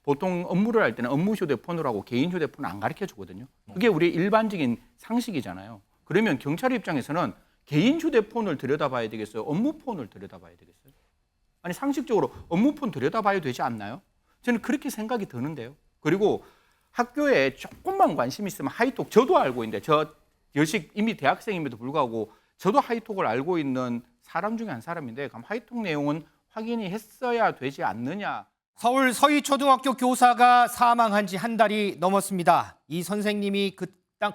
보통 업무를 할 때는 업무 휴대폰으로 하고 개인 휴대폰을 안 가르쳐 주거든요. 그게 우리 일반적인 상식이잖아요. 그러면 경찰 입장에서는 개인 휴대폰을 들여다봐야 되겠어요? 업무폰을 들여다봐야 되겠어요? 아니 상식적으로 업무폰 들여다봐야 되지 않나요? 저는 그렇게 생각이 드는데요. 그리고 학교에 조금만 관심 있으면 하이톡 저도 알고 있는데 저 여식 이미 대학생임에도 불구하고 저도 하이톡을 알고 있는 사람 중에 한 사람인데 그럼 하이톡 내용은 확인이 했어야 되지 않느냐. 서울 서희초등학교 교사가 사망한 지 한 달이 넘었습니다. 이 선생님이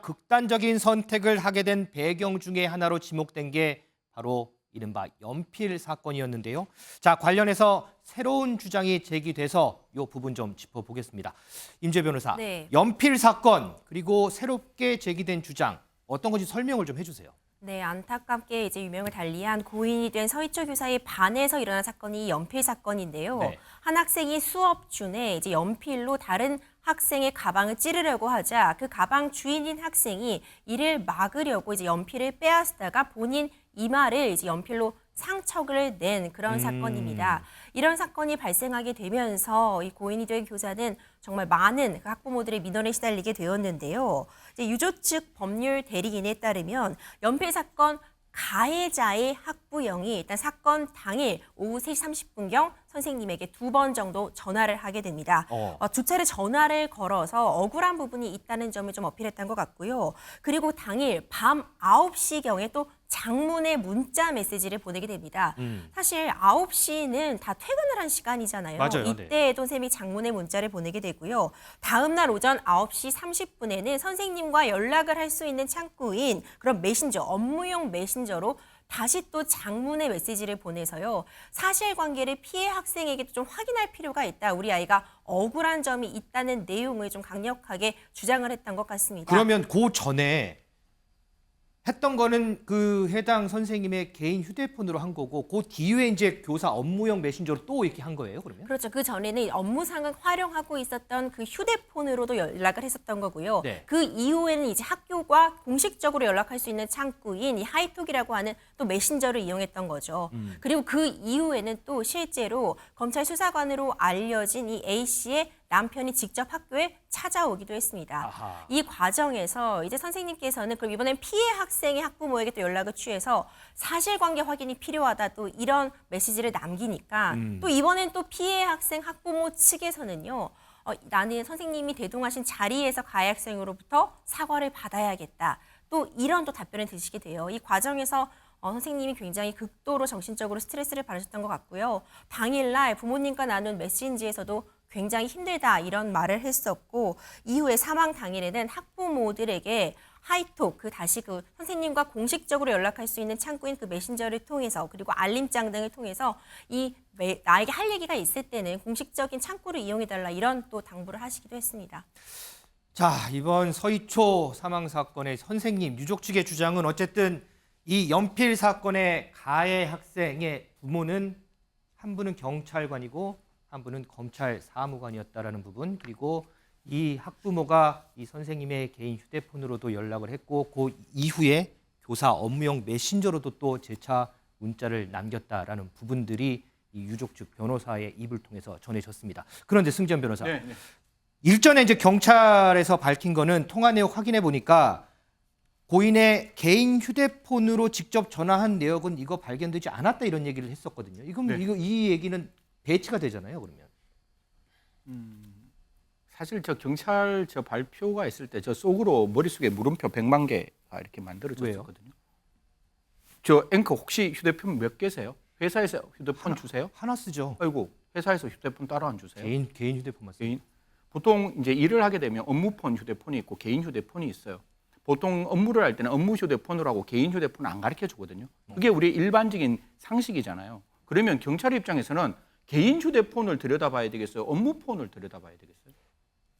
극단적인 선택을 하게 된 배경 중에 하나로 지목된 게 바로 이른바 연필 사건이었는데요. 자, 관련해서 새로운 주장이 제기돼서 이 부분 좀 짚어보겠습니다. 임재 변호사, 네. 연필 사건 그리고 새롭게 제기된 주장 어떤 건지 설명을 좀 해주세요. 네, 안타깝게 이제 유명을 달리한 고인이 된 서희초 교사의 반에서 일어난 사건이 연필 사건인데요. 네. 한 학생이 수업 중에 이제 연필로 다른 학생의 가방을 찌르려고 하자 그 가방 주인인 학생이 이를 막으려고 이제 연필을 빼앗다가 본인 이마를 이제 연필로 상처를 낸 그런 사건입니다. 이런 사건이 발생하게 되면서 이 고인이 된 교사는 정말 많은 그 학부모들의 민원에 시달리게 되었는데요. 이제 유조 측 법률 대리인에 따르면 연필 사건 가해자의 학부형이 일단 사건 당일 오후 3시 30분경 선생님에게 2번 정도 전화를 하게 됩니다. 두 차례 전화를 걸어서 억울한 부분이 있다는 점을 좀 어필했던 것 같고요. 그리고 당일 밤 9시경에 또 장문의 문자 메시지를 보내게 됩니다. 사실 9시는 다 퇴근을 한 시간이잖아요. 맞아요. 이때에도 쌤이 장문의 문자를 보내게 되고요. 다음 날 오전 9시 30분에는 선생님과 연락을 할 수 있는 창구인 그런 메신저, 업무용 메신저로 다시 또 장문의 메시지를 보내서요. 사실관계를 피해 학생에게도 좀 확인할 필요가 있다. 우리 아이가 억울한 점이 있다는 내용을 좀 강력하게 주장을 했던 것 같습니다. 그러면 그 전에 했던 거는 그 해당 선생님의 개인 휴대폰으로 한 거고 그 뒤에 이제 교사 업무용 메신저로 또 이렇게 한 거예요, 그러면? 그렇죠. 그 전에는 업무상을 활용하고 있었던 그 휴대폰으로도 연락을 했었던 거고요. 네. 그 이후에는 이제 학교가 공식적으로 연락할 수 있는 창구인 이 하이톡이라고 하는 또 메신저를 이용했던 거죠. 그리고 그 이후에는 또 실제로 검찰 수사관으로 알려진 이 A 씨의 남편이 직접 학교에 찾아오기도 했습니다. 아하. 이 과정에서 이제 선생님께서는 그럼 이번엔 피해 학생의 학부모에게 또 연락을 취해서 사실관계 확인이 필요하다 또 이런 메시지를 남기니까 또 이번엔 또 피해 학생 학부모 측에서는요. 나는 선생님이 대동하신 자리에서 가해 학생으로부터 사과를 받아야겠다. 또 이런 또 답변을 드시게 돼요. 이 과정에서 선생님이 굉장히 극도로 정신적으로 스트레스를 받으셨던 것 같고요. 당일날 부모님과 나눈 메신지에서도 굉장히 힘들다 이런 말을 했었고 이후에 사망 당일에는 학부모들에게 하이톡 다시 그 선생님과 공식적으로 연락할 수 있는 창구인 그 메신저를 통해서 그리고 알림장 등을 통해서 나에게 할 얘기가 있을 때는 공식적인 창구를 이용해달라 이런 또 당부를 하시기도 했습니다. 자, 이번 서희초 사망 사건의 선생님 유족 측의 주장은 어쨌든 이 연필 사건의 가해 학생의 부모는 한 분은 경찰관이고 한 분은 검찰 사무관이었다라는 부분, 그리고 이 학부모가 이 선생님의 개인 휴대폰으로도 연락을 했고 그 이후에 교사 업무용 메신저로도 또 재차 문자를 남겼다라는 부분들이 이 유족 측 변호사의 입을 통해서 전해졌습니다. 그런데 승지연 변호사, 네. 일전에 이제 경찰에서 밝힌 거는 통화 내용 확인해 보니까 고인의 개인 휴대폰으로 직접 전화한 내역은 이거 발견되지 않았다 이런 얘기를 했었거든요. 이건 네. 이 얘기는 배치가 되잖아요, 그러면. 사실 저 경찰 저 발표가 있을 때 저 속으로 머릿속에 물음표 100만 개가 이렇게 만들어졌거든요. 저 앵커 혹시 휴대폰 몇 개세요? 회사에서 휴대폰 주세요? 하나 쓰죠. 아이고 회사에서 휴대폰 따로 안 주세요? 개인 휴대폰만 쓰죠. 개인? 보통 이제 일을 하게 되면 업무폰 휴대폰이 있고 개인 휴대폰이 있어요. 보통 업무를 할 때는 업무 휴대폰으로 하고 개인 휴대폰을 안 가르쳐 주거든요. 그게 우리 일반적인 상식이잖아요. 그러면 경찰 입장에서는 개인 휴대폰을 들여다봐야 되겠어요? 업무폰을 들여다봐야 되겠어요?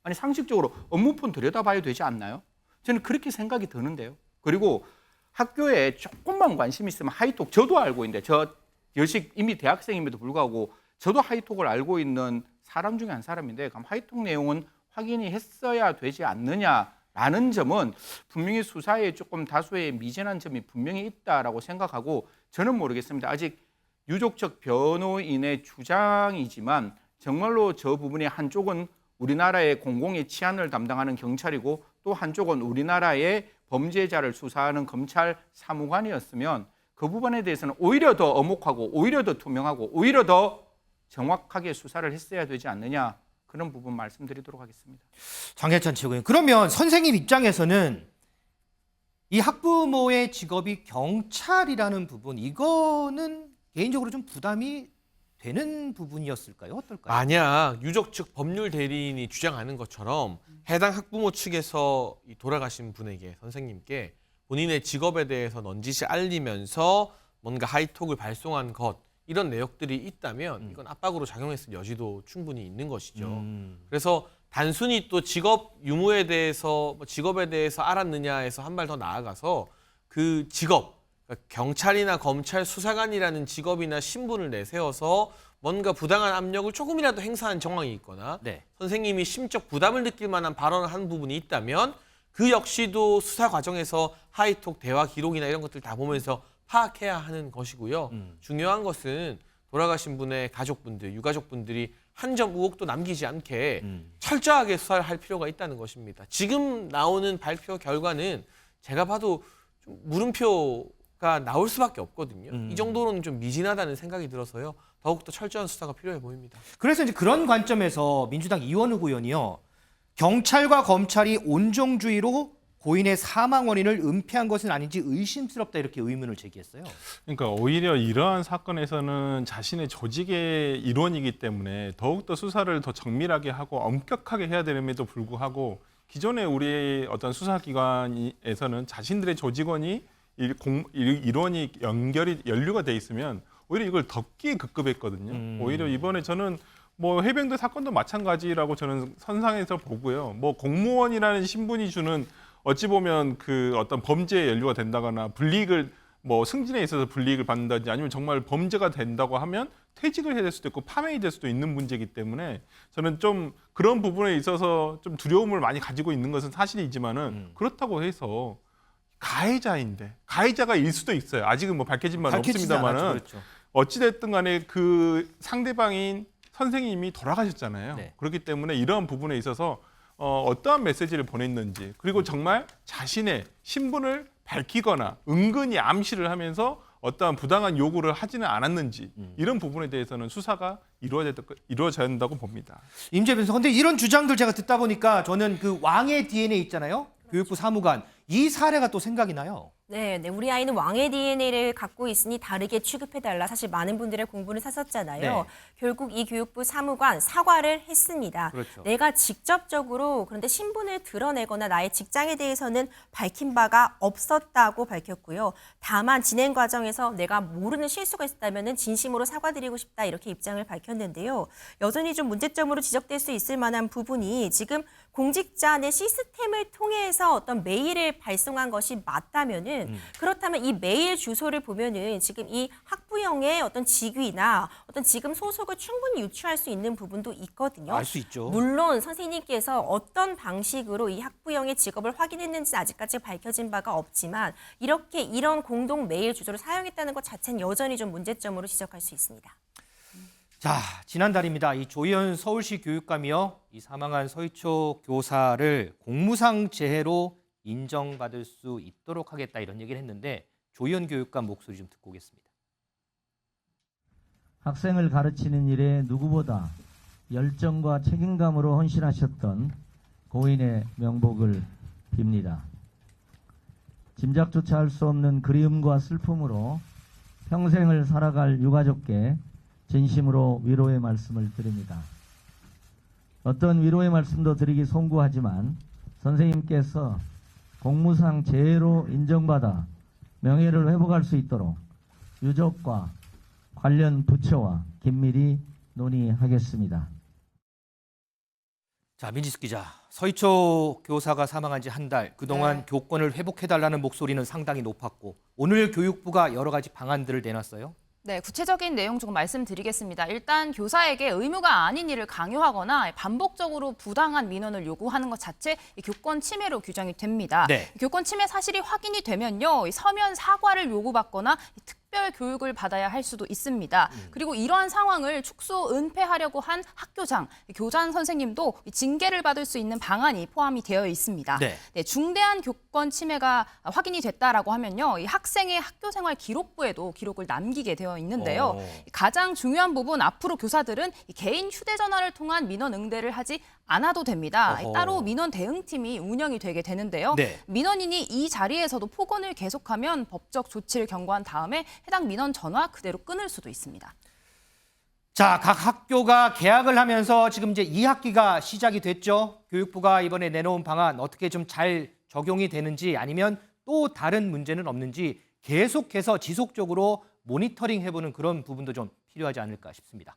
아니 상식적으로 업무폰 들여다봐야 되지 않나요? 저는 그렇게 생각이 드는데요. 그리고 학교에 조금만 관심 있으면 하이톡 저도 알고 있는데 저 여식 이미 대학생임에도 불구하고 저도 하이톡을 알고 있는 사람 중에 한 사람인데 그럼 하이톡 내용은 확인이 했어야 되지 않느냐라는 점은 분명히 수사에 조금 다소의 미진한 점이 분명히 있다라고 생각하고 저는 모르겠습니다. 아직 유족 측 변호인의 주장이지만 정말로 저 부분이 한쪽은 우리나라의 공공의 치안을 담당하는 경찰이고 또 한쪽은 우리나라의 범죄자를 수사하는 검찰 사무관이었으면 그 부분에 대해서는 오히려 더 엄혹하고 오히려 더 투명하고 오히려 더 정확하게 수사를 했어야 되지 않느냐 그런 부분 말씀드리도록 하겠습니다. 장혜찬 최고위원. 그러면 선생님 입장에서는 이 학부모의 직업이 경찰이라는 부분 이거는 개인적으로 좀 부담이 되는 부분이었을까요? 어떨까요? 만약 유족 측 법률 대리인이 주장하는 것처럼 해당 학부모 측에서 이 돌아가신 분에게 선생님께 본인의 직업에 대해서 넌지시 알리면서 뭔가 하이톡을 발송한 것 이런 내역들이 있다면 이건 압박으로 작용했을 여지도 충분히 있는 것이죠. 그래서 단순히 또 직업 유무에 대해서 직업에 대해서 알았느냐에서 한 발 더 나아가서 그 직업 그러니까 경찰이나 검찰 수사관이라는 직업이나 신분을 내세워서 뭔가 부당한 압력을 조금이라도 행사한 정황이 있거나 네. 선생님이 심적 부담을 느낄 만한 발언을 한 부분이 있다면 그 역시도 수사 과정에서 하이톡 대화 기록이나 이런 것들 다 보면서 파악해야 하는 것이고요. 중요한 것은 돌아가신 분의 가족분들, 유가족분들이 한 점 의혹도 남기지 않게 철저하게 수사를 할 필요가 있다는 것입니다. 지금 나오는 발표 결과는 제가 봐도 좀 물음표가 나올 수밖에 없거든요. 이 정도로는 좀 미진하다는 생각이 들어서요. 더욱더 철저한 수사가 필요해 보입니다. 그래서 이제 그런 관점에서 민주당 이원욱 의원이요. 경찰과 검찰이 온정주의로 고인의 사망 원인을 은폐한 것은 아닌지 의심스럽다 이렇게 의문을 제기했어요. 그러니까 오히려 이러한 사건에서는 자신의 조직의 일원이기 때문에 더욱더 수사를 더 정밀하게 하고 엄격하게 해야 됨에도 불구하고 기존의 우리의 어떤 수사기관에서는 자신들의 조직원이 일원이 연루가 돼 있으면 오히려 이걸 덮기에 급급했거든요. 오히려 이번에 저는 뭐 해병대 사건도 마찬가지라고 저는 선상에서 보고요. 뭐 공무원이라는 신분이 주는 어찌 보면 그 어떤 범죄에 연루가 된다거나 불이익을 뭐 승진에 있어서 불이익을 받는다든지 아니면 정말 범죄가 된다고 하면 퇴직을 해야 될 수도 있고 파면이 될 수도 있는 문제이기 때문에 저는 좀 그런 부분에 있어서 좀 두려움을 많이 가지고 있는 것은 사실이지만은 그렇다고 해서 가해자가 일 수도 있어요. 아직은 뭐 밝혀진 바는 없습니다만은 그렇죠. 어찌됐든 간에 그 상대방인 선생님이 돌아가셨잖아요. 네. 그렇기 때문에 이러한 부분에 있어서 어떠한 메시지를 보냈는지 그리고 정말 자신의 신분을 밝히거나 은근히 암시를 하면서 어떠한 부당한 요구를 하지는 않았는지 이런 부분에 대해서는 수사가 이루어져야 된다고 봅니다. 임재빈 선수. 근데 이런 주장들 제가 듣다 보니까 저는 그 왕의 DNA 있잖아요. 교육부 사무관. 이 사례가 또 생각이 나요. 네, 우리 아이는 왕의 DNA를 갖고 있으니 다르게 취급해달라. 사실 많은 분들의 공부를 샀었잖아요. 네. 결국 이 교육부 사무관 사과를 했습니다. 그렇죠. 내가 직접적으로 그런데 신분을 드러내거나 나의 직장에 대해서는 밝힌 바가 없었다고 밝혔고요. 다만 진행 과정에서 내가 모르는 실수가 있었다면 진심으로 사과드리고 싶다 이렇게 입장을 밝혔는데요. 여전히 좀 문제점으로 지적될 수 있을 만한 부분이 지금 공직자 내 시스템을 통해서 어떤 메일을 발송한 것이 맞다면은 그렇다면 이 메일 주소를 보면은 지금 이 학부형의 어떤 직위나 어떤 지금 소속을 충분히 유추할 수 있는 부분도 있거든요. 알 수 있죠. 물론 선생님께서 어떤 방식으로 이 학부형의 직업을 확인했는지 아직까지 밝혀진 바가 없지만 이렇게 이런 공동 메일 주소를 사용했다는 것 자체는 여전히 좀 문제점으로 지적할 수 있습니다. 자, 지난달입니다. 이 조희연 서울시 교육감이요. 이 사망한 서희초 교사를 공무상 재해로 인정받을 수 있도록 하겠다 이런 얘기를 했는데 조희연 교육감 목소리 좀 듣고 오겠습니다. 학생을 가르치는 일에 누구보다 열정과 책임감으로 헌신하셨던 고인의 명복을 빕니다. 짐작조차 할 수 없는 그리움과 슬픔으로 평생을 살아갈 유가족께 진심으로 위로의 말씀을 드립니다. 어떤 위로의 말씀도 드리기 송구하지만 선생님께서 공무상 재해로 인정받아 명예를 회복할 수 있도록 유족과 관련 부처와 긴밀히 논의하겠습니다. 자, 민지숙 기자. 서희초 교사가 사망한 지 한 달. 그동안 교권을 회복해달라는 목소리는 상당히 높았고 오늘 교육부가 여러 가지 방안들을 내놨어요. 네, 구체적인 내용 조금 말씀드리겠습니다. 일단 교사에게 의무가 아닌 일을 강요하거나 반복적으로 부당한 민원을 요구하는 것 자체 교권 침해로 규정이 됩니다. 네. 교권 침해 사실이 확인이 되면요, 서면 사과를 요구받거나 특별 교육을 받아야 할 수도 있습니다. 그리고 이러한 상황을 축소 은폐하려고 한 학교장, 교장 선생님도 징계를 받을 수 있는 방안이 포함이 되어 있습니다. 네. 네, 중대한 교권 침해가 확인이 됐다라고 하면요, 이 학생의 학교생활 기록부에도 기록을 남기게 되어 있는데요. 가장 중요한 부분, 앞으로 교사들은 이 개인 휴대전화를 통한 민원 응대를 하지 않아도 됩니다. 어허. 따로 민원 대응팀이 운영이 되게 되는데요. 네. 민원인이 이 자리에서도 폭언을 계속하면 법적 조치를 경고한 다음에 해당 민원 전화 그대로 끊을 수도 있습니다. 자, 각 학교가 개학을 하면서 지금 이제 2학기가 시작이 됐죠. 교육부가 이번에 내놓은 방안 어떻게 좀 잘 적용이 되는지 아니면 또 다른 문제는 없는지 계속해서 지속적으로 모니터링 해보는 그런 부분도 좀 필요하지 않을까 싶습니다.